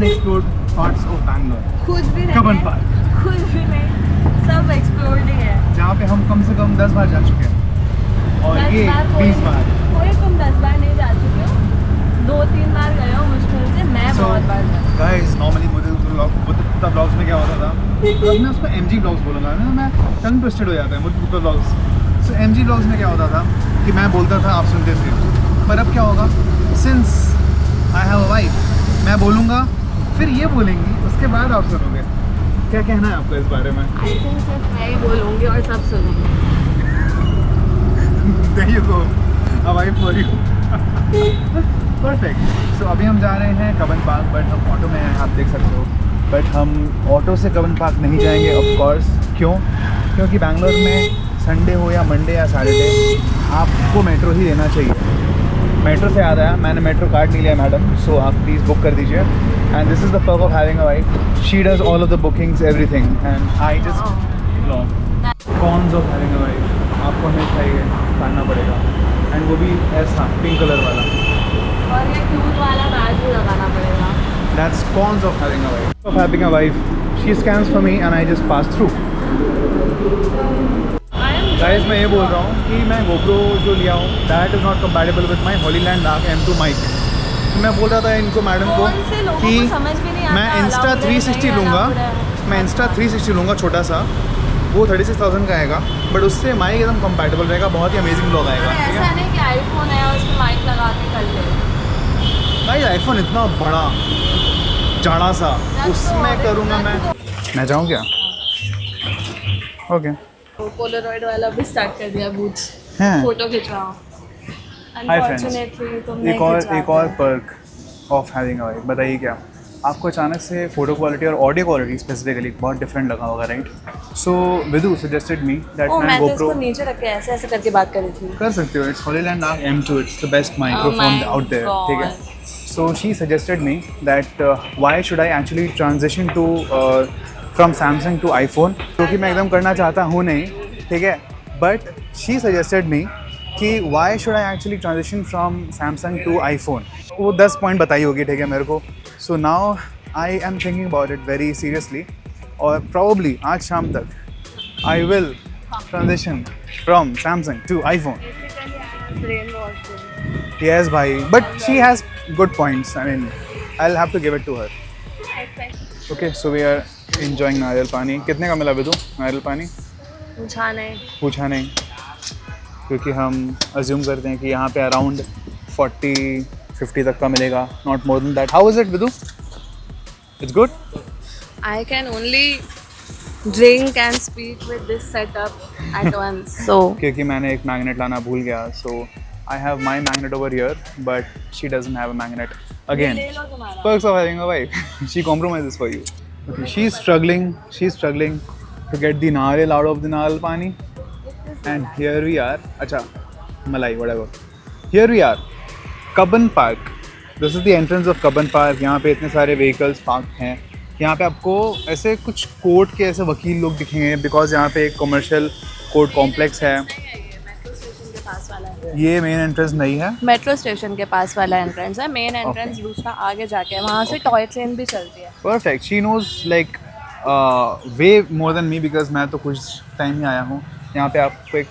unexplored parts of Bangalore. खुद भी नहीं कबन है, पार्क, खुद भी नहीं, सब एक्सप्लोर्ड ही है। जहाँ पे हम कम से कम 10 बार जा चुके हैं और 10 ये बार 20 बार। कोई तुम 10 बार नहीं जा चुके हो, 2-3 बार गए हो मुश्किल से, मैं बहुत बार गई। गाइस नॉर्मली मुझे बुद्धा ब्लॉग्स में क्या होता था, अब मैं उसको MG ब्लॉग्स बोलूँगा ना, मैं टंग ट्विस्टेड हो जाता है बुद्धा ब्लॉग्स। सो MG ब्लॉग्स में क्या होता था कि मैं बोलता था आप सुनते थे, पर अब क्या होगा, since I have a wife, मैं बोलूँगा फिर ये बोलेंगी, उसके बाद आप सुनोगे। क्या कहना है आपको इस बारे में? आई थिंक सिर्फ मैं ही बोलूँगी और सब सुनेंगे। There you go, a wife for you. Perfect. So अभी हम जा रहे हैं कबन पार्क, बट हम ऑटो में हैं, आप देख सकते हो। बट हम ऑटो से कबन पार्क नहीं जाएंगे ऑफ कोर्स। क्यों? क्योंकि बैंगलोर में संडे हो या मंडे या सैटरडे आपको मेट्रो ही लेना चाहिए। मेट्रो से याद आया, मैंने मेट्रो कार्ड नहीं लिया मैडम, सो आप प्लीज़ बुक कर दीजिए। And this is the perk of having a wife, she does all of the bookings everything and I just blog. Cons of having a wife, आपको हमेशा ये करना पड़ेगा, एंड वो भी ऐसा पिंक कलर वाला, और ये क्यूट वाला बैग भी लगाना पड़ेगा। That's cons of having a wife. Of having a wife, she scans for me and I just pass through. Guys मैं ये बोल रहा हूँ कि मैं GoPro जो लिया हूँ that is not compatible with my Hollyland Lark M2 mic. तो मैं बोल रहा था इनको मैडम को कि मैं इंस्टा 360 लूँगा, मैं इंस्टा 360 लूँगा छोटा सा, वो 36,000 का आएगा, बट उससे माइक एकदम कंपैटिबल रहेगा, बहुत ही अमेजिंग ब्लॉग आएगा। ठीक ऐसा है नहीं कि आईफोन है और उसमें माइक लगा के कर ले। भाई, आईफोन इतना बड़ा जाड़ा सा, उसमें करूँगा मैं जाऊँ क्या? ओके पोलरॉइड वाला भी स्टार्ट कर दिया, बूथ हैं। फोटो खिंचवाओ। हाय फ्रेंड्स, अनफॉर्चुनेटली तुम नहीं एक और perk of having a wife, बताइए क्या आपको अचानक से फ़ोटो क्वालिटी और ऑडियो क्वालिटी स्पेसिफिकली बहुत डिफरेंट लगा होगा, right? So Vidu suggested me that मैं तो इसको GoPro नीचे रख के ऐसे ऐसे करके बात करी थी। कर सकते हो, it's Hollyland Lark M2, it's the best microphone out there, ठीक है? So she suggested me that why should I actually transition to from Samsung to iPhone, क्योंकि मैं एकदम करना चाहता हूँ नहीं, ठीक है, बट शी सजेस्टेड मी कि why should I actually transition from Samsung to iPhone. वो 10 पॉइंट बताई होगी, ठीक है मेरे को। So now I am thinking about it very seriously, और प्रॉब्ली आज शाम तक I will transition from Samsung to iPhone. Yes भाई, but she has good points, I mean I will have to give it to her. Okay, so we are enjoying nariyal pani. कितने का मिला विदु नारियल पानी? पूछा नहीं, क्योंकि हम अज्यूम करते हैं कि यहाँ पे अराउंड 40-50 तक का मिलेगा, not more than that. How is it Vidu? It's good? I can only drink and speak with this setup at once. So क्योंकि मैंने एक मैग्नेट लाना भूल गया, so I have my magnet over here, but she doesn't have a magnet again. ले लो तुम्हारा। Perks of having a wife. She compromises for you. Okay, she's struggling to get the nariyal out of the nariyal pani. And here we are. Acha, Malai, whatever. Here we are. Kaban Park. This is the entrance of Kaban Park. यहाँ पे इतने सारे vehicles parked हैं। यहाँ पे आपको ऐसे कुछ कोर्ट के ऐसे वकील लोग दिखेंगे, बिकॉज यहाँ पे एक कमर्शियल कोर्ट कॉम्प्लेक्स है। ये मेन एंट्रेंस नहीं है, मेट्रो स्टेशन के पास वाला एंट्रेंस है। मेन एंट्रेंस दूसरा आगे जाके है, वहाँ से टॉय ट्रेन भी चलती है। Perfect, she knows like way more than me, because मैं तो कुछ टाइम ही आया हूँ। यहाँ पे आपको एक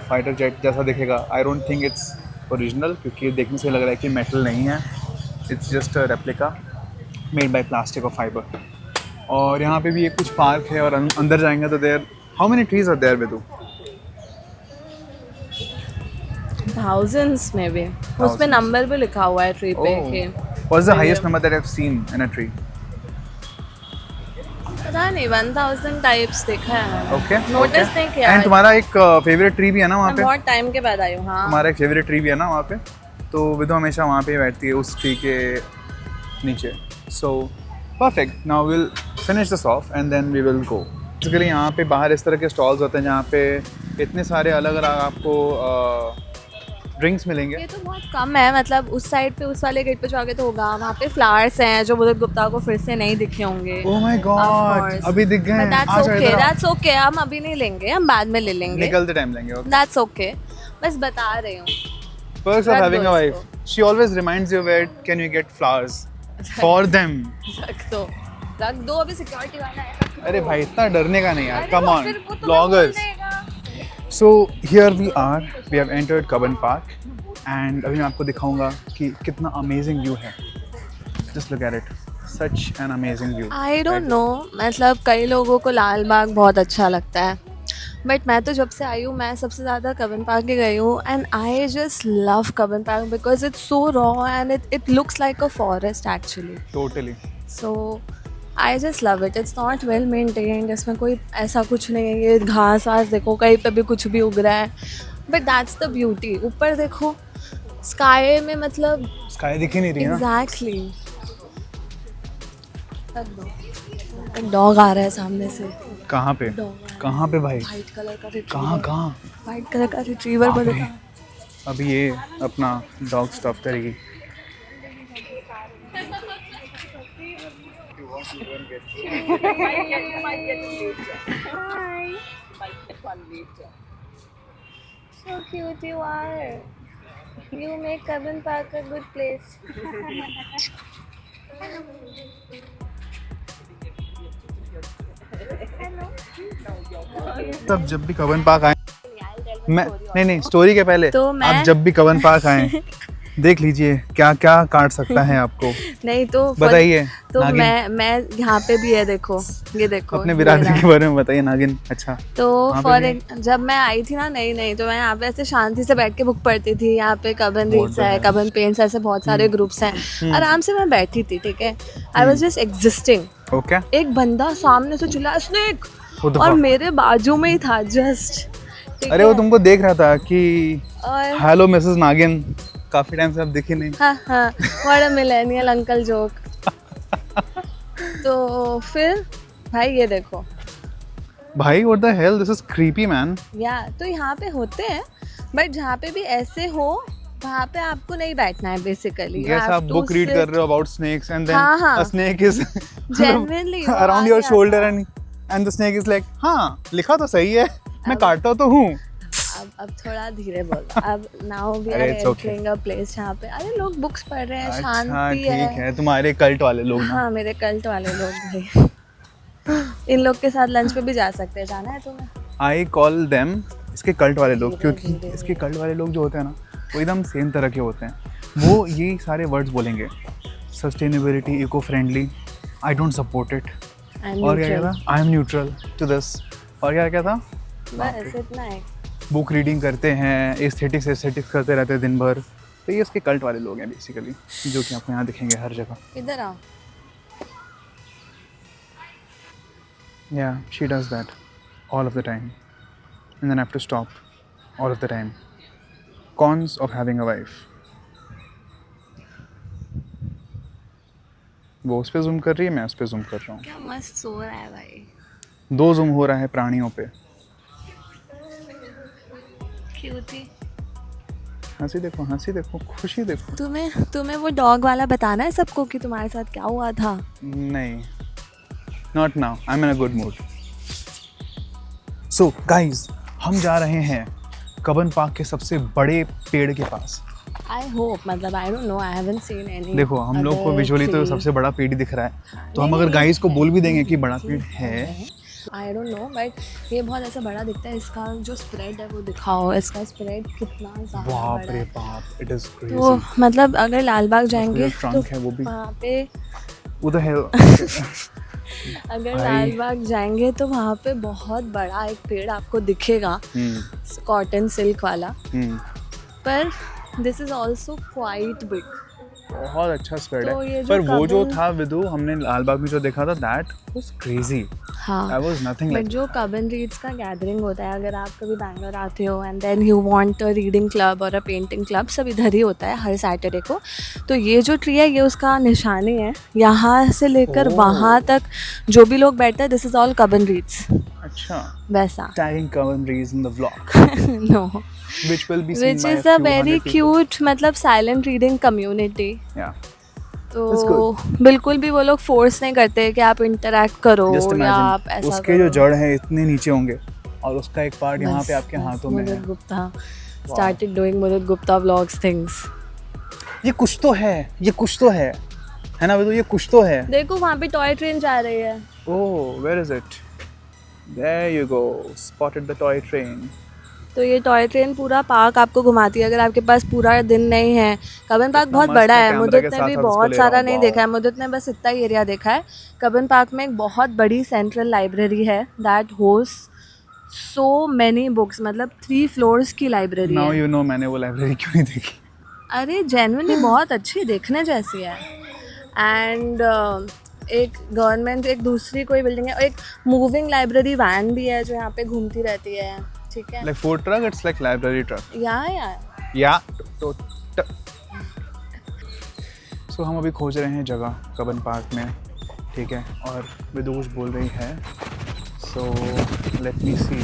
फाइटर जेट जैसा दिखेगा। I don't think its original, क्योंकि देखने से लग रहा है कि मेटल नहीं है, it's just a replica made by plastic और फाइबर। और यहाँ पे भी एक कुछ पार्क है, और अंदर जाएंगे तो there how many trees are there Vidu? Thousands में भी, उस पे नंबर भी लिखा हुआ है ट्री पे कि What's the highest number that I've seen in a tree? पता नहीं, 1000 टाइप्स देखा है मैंने। Okay. नोटिस नहीं किया। एंड तुम्हारा एक फेवरेट ट्री भी है ना वहाँ पे? बहुत टाइम के बाद आई हूँ। हाँ, तुम्हारा एक फेवरेट ट्री भी है ना वहाँ पे? तो विदु हमेशा वहाँ पे बैठती है उस ट्री के नीचे। So perfect, now will finish this off and then we will go. Basically यहाँ पे बाहर इस तरह के स्टॉल्स होते हैं जहाँ पे इतने सारे अलग अलग आपको ड्रिंक्स मिलेंगे। ये तो बहुत कम है, मतलब उस साइड पे, उस वाले गेट पे जाओगे तो होगा। वहाँ पे फ्लावर्स हैं जो बुद्ध गुप्ता को फिर से नहीं दिखे होंगे। ओह माय गॉड, अभी दिख गए हैं। दैट्स ओके, हम अभी नहीं लेंगे, हम बाद में ले लेंगे, निकलते टाइम लेंगे। दैट्स ओके, बस बता रही हूँ। Perks of having a wife. She always reminds you where can you get flowers. For them. रख दो अभी सिक्योरिटी वाला है। अरे भाई इतना डरने का नहीं यार, अरे कम वो ऑन फिर वो तुम्हें ब्लॉगर्स। बोल देगा। So here we have entered Cubbon Park and अभी मैं आपको दिखाऊंगा कि कितना अमेजिंग व्यू है। Just look at it, such an amazing view. I don't know, मतलब कई लोगों को लाल बाग बहुत अच्छा लगता है, बट मैं तो जब से आई हूँ मैं सबसे ज़्यादा कबन पार्क ही गई हूँ। And I just love Cubbon park because it's so raw and it looks like a forest actually. Totally. So I just love it. It's not well maintained, इसमें कोई ऐसा कुछ नहीं है ये घास वास देखो कहीं पे भी कुछ भी उग रहा है, बट दैट्स द ब्यूटी। ऊपर देखो स्काई में, मतलब स्काई दिख ही नहीं रही है ना। एग्जैक्टली। एक डॉग आ रहा है सामने से। कहाँ पे? डॉग कहाँ पे भाई? वाइट कलर का कहाँ कहाँ? वाइट कलर का रिट्रीवर बाप रे। बनेगा। अभी ये अपना डॉग स्टफ करेगी। So cute you are. You make Kebun Park a good place. तब जब भी कबन पार्क आए, मैं नहीं स्टोरी के पहले तो मैं- आप जब भी कबन पार्क आए देख लीजिए क्या क्या काट सकता है आपको। नहीं तो बताइए तो नागिन। मैं यहाँ पे भी है, देखो ये देखो अपने ये बिरादरी रहा। के बारे में बताइए नागिन। अच्छा तो वहाँ पे फॉर भी जब मैं आई थी ना नई तो मैं यहाँ पे ऐसे शांति से बैठ के बुक पढ़ती थी। यहाँ पे कबन बहुत रीड्स है, बढ़िया। कबन पेंट्स, ऐसे बहुत सारे ग्रुप्स हैं। आराम से मैं बैठी थी, ठीक है। I was just existing. Okay. एक बंदा सामने से चिल्लाया स्नेक, What the और fuck? मेरे बाजू में ही था जस्ट। अरे वो तुमको देख रहा था कि और हेलो मिसेस नागिन, काफी टाइम से आप दिखी नहीं। हाँ what a millennial uncle joke. तो फिर भाई ये देखो भाई what the hell, this is creepy man. या तो यहाँ पे होते हैं, बट जहाँ पे भी ऐसे हो वहाँ पे आपको नहीं बैठना है बेसिकली। Yes, आप बुक रीड कर रहे हो अबाउट snakes and then हाँ, हाँ. a snake is Genuinely, वो around आ your गया shoulder था। and the snake is like हाँ लिखा तो सही है, मैं काटता तो हूँ। अब थोड़ा धीरे बोलो। अब नाउ वी आर अरे, it's okay. Entering a place जहाँ पे अरे लोग बुक्स पढ़ रहे हैं, अच्छा शांति ठीक है। है, तुम्हारे कल्ट वाले लोग ना। हाँ मेरे कल्ट वाले लोग भाई। इन लोग के साथ लंच पे भी जा सकते हैं, जाना है तुम्हें? आई कॉल देम इसके कल्ट वाले लोग, धीरे, क्योंकि धीरे, इसके कल्ट वाले लोग जो होते हैं ना वो एकदम सेम तरह के होते हैं। वो ये सारे वर्ड्स बोलेंगे, sustainability, eco friendly, I don't support it, और क्या था, I am neutral to this, और क्या था, बस इतना है। बुक रीडिंग करते हैं, एस्थेटिक्स करते रहते हैं दिन भर। तो ये इसके कल्ट वाले लोग हैं बेसिकली, जो कि आपको यहाँ दिखेंगे हर जगह। इधर आओ। Yeah, she does that all of the time, and then I have to stop all of the time. Cons of having a wife. वो उस पे जूम कर रही है, मैं उस पे जूम कर रहा हूँ। क्या मस्त सो रहा है भाई। दो जूम हो रहा है प्राणियों पे। क्यूटी। हंसी देखो, खुशी देखो। तुम्हें वो डॉग वाला बताना है सबको कि तुम्हारे साथ क्या हुआ था। नहीं, not now. I'm in a good mood. So guys, हम जा रहे हैं कबन पार्क के सबसे बड़े पेड़ के पास। आई होप, मतलब आई don't no, I haven't seen any. देखो हम लोग को विजुअली तो सबसे बड़ा पेड़ ही दिख रहा है, तो हम अगर गाइस को बोल भी देंगे कि बड़ा पेड़ है, आई डोंट नो, बट ये बहुत ऐसा बड़ा दिखता है। इसका जो स्प्रेड है वो दिखाओ, इसका स्प्रेड कितना ज़्यादा बाप बड़ा रे है। बाप, इट इज तो क्रेजी। मतलब अगर लाल बाग जाएंगे ट्रंक तो है वो भी वहाँ पे, उधर है। अगर भाई। लाल बाग जाएंगे तो वहाँ पे बहुत बड़ा एक पेड़ आपको दिखेगा, कॉटन सिल्क वाला, पर this is also quite big. बहुत अच्छा स्प्रेड तो ये है, जो पर वो जो कबन- था विदु, हमने लाल बाग में जो देखा था, दैट वाज क्रेजी। हाँ, that was nothing but like. जो कबन रीड्स का गैदरिंग होता है, अगर आप कभी बैंगलोर आते हो and then you want a reading club और अ पेंटिंग क्लब, सब इधर ही होता है हर सैटरडे को। तो ये जो ट्री है ये उसका निशानी है, यहाँ से लेकर वहाँ तक जो भी लोग बैठते हैं, this is all Kavan Rees. अच्छा, वैसा tagging Kavan Rees in the vlog, no, which will be seen which by is a a few very hundred people. Cute, मतलब silent reading community. Yeah, That's तो बिल्कुल भी वो लोग force नहीं करते कि आप इंटरेक्ट करो just या आप imagine ऐसा उसके जो करो। जड़ है इतने नीचे होंगे और उसका एक पार्ट यहाँ पे बस, आपके बस, हाथों में है। मुदित गुप्ता started doing मुदित गुप्ता vlogs things। ये कुछ तो है, ये कुछ तो है। है ना, तो ये कुछ तो है। देखो वहाँ पे टॉय ट्रेन जा रही है। Oh, where is it? There you go, spotted the toy train. तो ये टॉय ट्रेन पूरा पार्क आपको घुमाती है अगर आपके पास पूरा दिन नहीं है। कबन पार्क बहुत मस्त बड़ा है, है, कैमरा मुदत के ने साथ भी साथ इसको बहुत ले रहा सारा हूँ, नहीं वाओ। देखा है, मुदत ने बस इतना ही एरिया देखा है। कबन पार्क में एक बहुत बड़ी सेंट्रल लाइब्रेरी है that host so many books, मतलब 3 फ्लोर्स की लाइब्रेरी नाउ है। यू नो मैंने वो लाइब्रेरी क्यों नहीं देखी। अरे जेन्युइनली बहुत अच्छी देखने जैसी है। एंड एक गवर्नमेंट एक दूसरी कोई बिल्डिंग है, एक मूविंग लाइब्रेरी वैन भी है जो यहाँ पे घूमती रहती है, ठीक है। Like food truck, it's like library truck. या तो सो हम अभी खोज रहे हैं जगह कबन पार्क में, ठीक है, और विदुष बोल रही है, so let me see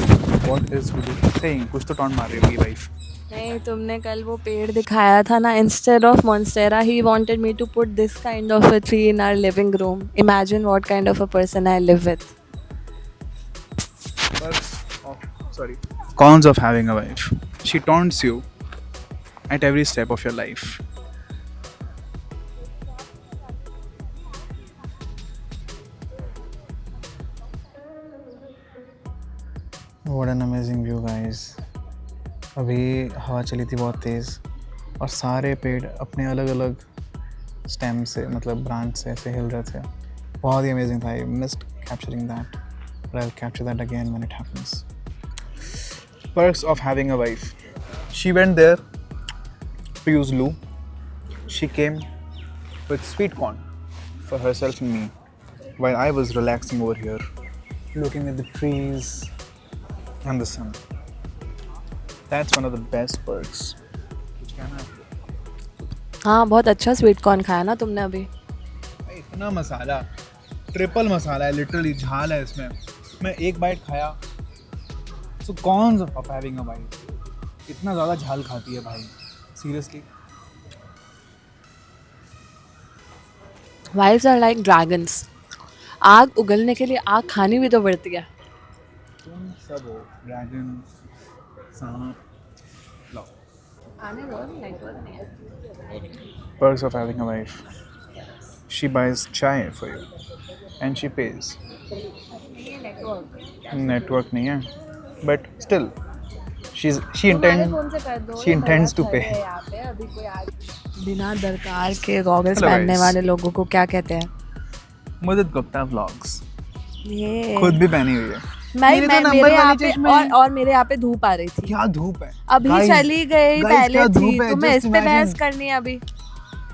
what is Vidush saying. कुछ तो टॉन्ट मार रही होगी वाइफ। नहीं, तुमने कल वो पेड़ दिखाया था ना, इंस्टेड ऑफ मॉन्स्टेरा ही wanted me to put this kind of a tree in our living room. Imagine what kind of a person I live with. Cons of having a wife. She taunts you at every step of your life. What an amazing view, guys. अभी हवा चली थी बहुत तेज़ और सारे पेड़ अपने अलग अलग स्टेम से, मतलब ब्रांच से ऐसे हिल रहे थे। बहुत ही अमेजिंग था। I missed capturing that, but I will capture that again when it happens. Perks of having a wife. She went there to use loo. She came with sweet corn for herself and me, while I was relaxing over here, looking at the trees and the sun. That's one of the best perks. हाँ, बहुत अच्छा sweet corn खाया ना तुमने अभी। इतना मसाला, triple मसाला है, literally झाल है इसमें। मैं एक बाइट खाया। So cons of having a wife. इतना ज़्यादा झाल खाती है भाई, seriously. Wives are like dragons. आग उगलने के लिए आग खानी भी तो पड़ती है। तुम सब हो ड्रैगन, सांप। लो। Perks of having a wife. She buys chai for you and she pays. Network नहीं है, but still she intends to pay. बिना दरकार के गॉगल्स Hello, पहनने guys. वाले लोगों को क्या कहते हैं? मुदित गुप्ता व्लॉग्स ये खुद भी पहनी हुई है। मेरे यहाँ पे और मेरे यहाँ पे धूप आ रही थी। क्या धूप है अभी Guys, चली गई, guys, पहले क्या थी। धूप है, तुम्हें इस just पे बहस imagine. करनी है अभी,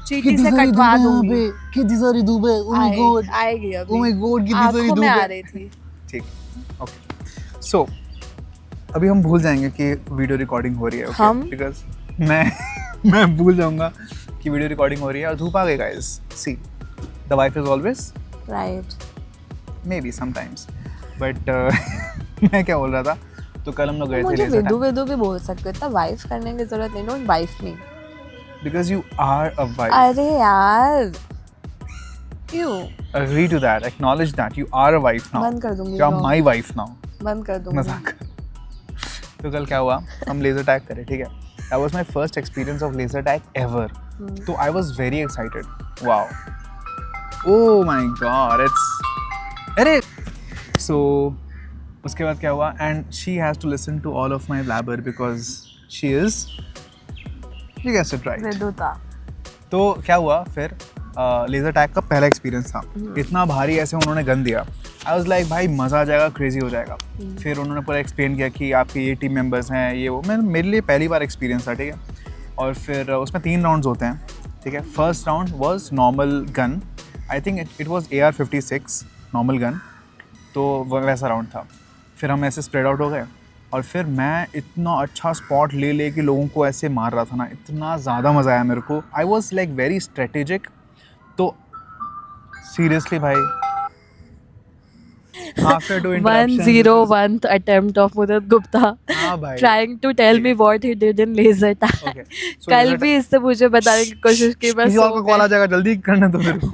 चीटी से कटवा दूंगी। कितनी सारी धूप है, oh my god, आएगी अभी। oh my god, कितनी सारी आँखों धूप में आ है। रही थी। ठीक, ओके। सो अभी हम भूल जाएंगे कि वीडियो रिकॉर्डिंग हो रही है, okay? हम? बिकॉज मैं भूल जाऊंगा कि वीडियो रिकॉर्डिंग हो रही है और धूप आ गई guys. See the wife is always right. May be sometimes, but मैं क्या बोल रहा था, तो कल हम लोग गए थे मुझे लेज़र विदु भी बोल सकते हो, इतना वाइफ करने की जरूरत नहीं। Don't wife me. Because you are a wife. अरे यार, क्यों? Agree to that, acknowledge that you are a wife now. बंद कर दूंगी। You are my wife now. बंद कर दूंगी। मजाक। तो कल क्या हुआ, हम लेजर टैग करे, ठीक है। That was my first experience of laser tag ever. तो I was very excited. Wow. Oh my god, अरे so उसके बाद क्या हुआ, and she has to listen to all of my blabber because she guessed it right. विदुता। तो क्या हुआ फिर, लेज़र टैग का पहला एक्सपीरियंस था। इतना भारी ऐसे उन्होंने गन दिया, आई वाज लाइक भाई मज़ा आ जाएगा, क्रेजी हो जाएगा। फिर उन्होंने पूरा एक्सप्लेन किया कि आपके ये टीम मेंबर्स हैं, ये वो। मेरे लिए पहली बार एक्सपीरियंस था, ठीक है। और फिर उसमें 3 राउंड्स होते हैं, ठीक है। First round was normal gun, I think it was AR-56 normal gun, तो वैसा राउंड था। फिर हम ऐसे स्प्रेड आउट हो गए और फिर मैं इतना अच्छा स्पॉट ले के लोगों को ऐसे मार रहा था ना, इतना ज़्यादा मज़ा आया मेरे को। I was like very strategic. तो सीरियसली भाई, after 2 interruptions, 101th attempt of Mudit Gupta हाँ भाई, trying to tell me what he did in laser tag. okay. So कल laser भी इससे मुझे बताने की कोशिश की, बस किसी और का कॉल आ जाएगा, जल्दी करना तो मेरे को।